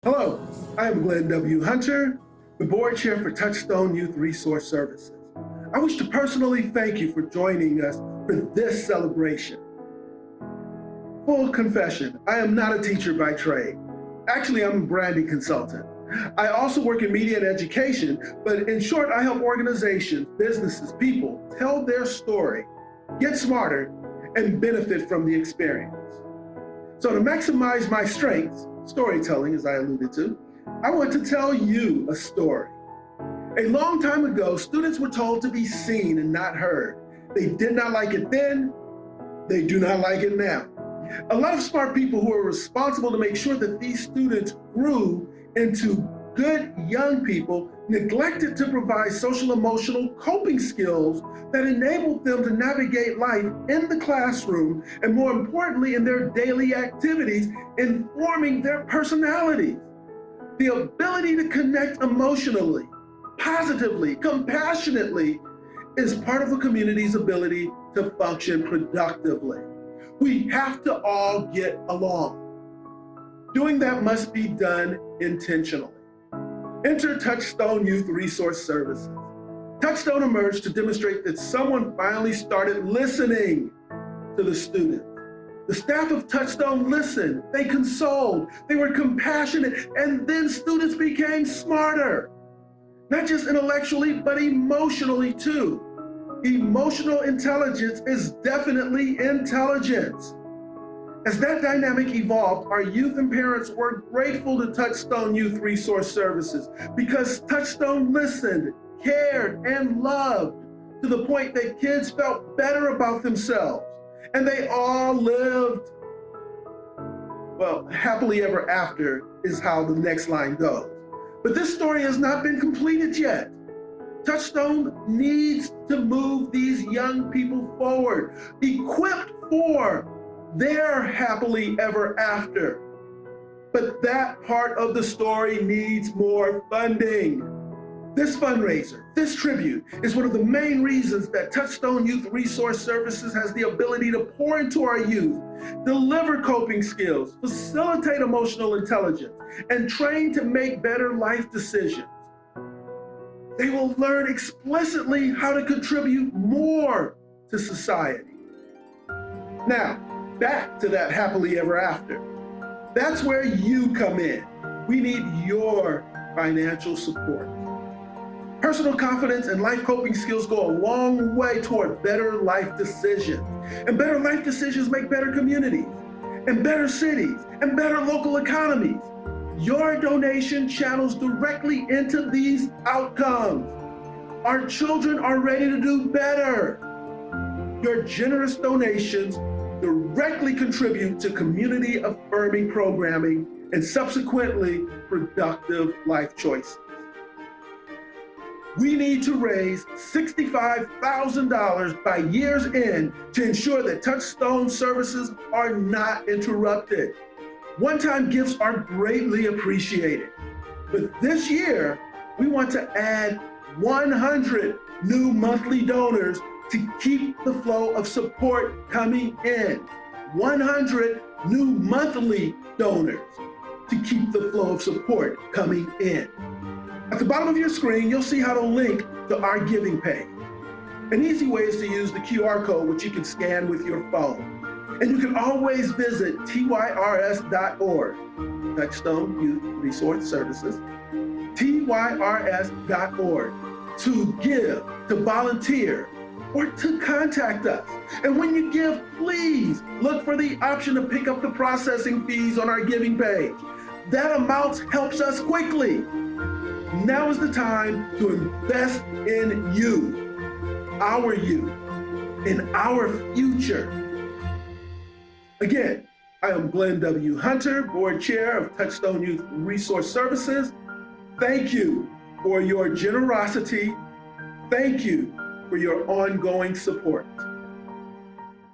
Hello, I am Glenn W. Hunter, the Board Chair for Touchstone Youth Resource Services. I wish to personally thank you for joining us for this celebration. Full confession, I am not a teacher by trade. Actually, I'm a branding consultant. I also work in media and education, but in short, I help organizations, businesses, people tell their story, get smarter, and benefit from the experience. So to maximize my strengths, storytelling, as I alluded to, I want to tell you a story. A long time ago, students were told to be seen and not heard. They did not like it then, they do not like it now. A lot of smart people who are responsible to make sure that these students grew into good young people neglected to provide social emotional coping skills that enabled them to navigate life in the classroom and, more importantly, in their daily activities, informing their personalities. The ability to connect emotionally, positively, compassionately is part of a community's ability to function productively. We have to all get along. Doing that must be done intentionally. Enter Touchstone Youth Resource Services. Touchstone emerged to demonstrate that someone finally started listening to the students. The staff of Touchstone listened, they consoled, they were compassionate, and then students became smarter. Not just intellectually, but emotionally too. Emotional intelligence is definitely intelligence. As that dynamic evolved, our youth and parents were grateful to Touchstone Youth Resource Services because Touchstone listened, cared, and loved to the point that kids felt better about themselves. And they all lived, well, happily ever after is how the next line goes. But this story has not been completed yet. Touchstone needs to move these young people forward, equipped for their happily ever after. But that part of the story needs more funding. This fundraiser, this tribute, is one of the main reasons that Touchstone Youth Resource Services has the ability to pour into our youth, deliver coping skills, facilitate emotional intelligence, and train to make better life decisions. They will learn explicitly how to contribute more to society. Now, back to that happily ever after. That's where you come in. We need your financial support. Personal confidence and life coping skills go a long way toward better life decisions. And better life decisions make better communities, and better cities, and better local economies. Your donation channels directly into these outcomes. Our children are ready to do better. Your generous donations directly contribute to community-affirming programming and subsequently productive life choices. We need to raise $65,000 by year's end to ensure that Touchstone services are not interrupted. One-time gifts are greatly appreciated. But this year, we want to add 100 new monthly donors to keep the flow of support coming in. 100 new monthly donors to keep the flow of support coming in. At the bottom of your screen, you'll see how to link to our giving page. An easy way is to use the QR code, which you can scan with your phone. And you can always visit tyrs.org, Touchstone Youth Resource Services, tyrs.org, to give, to volunteer, or to contact us. And when you give, please look for the option to pick up the processing fees on our giving page. That amount helps us quickly. Now is the time to invest in you, in our future. Again, I am Glenn W. Hunter, Board Chair of Touchstone Youth Resource Services. Thank you for your generosity. Thank you for your ongoing support.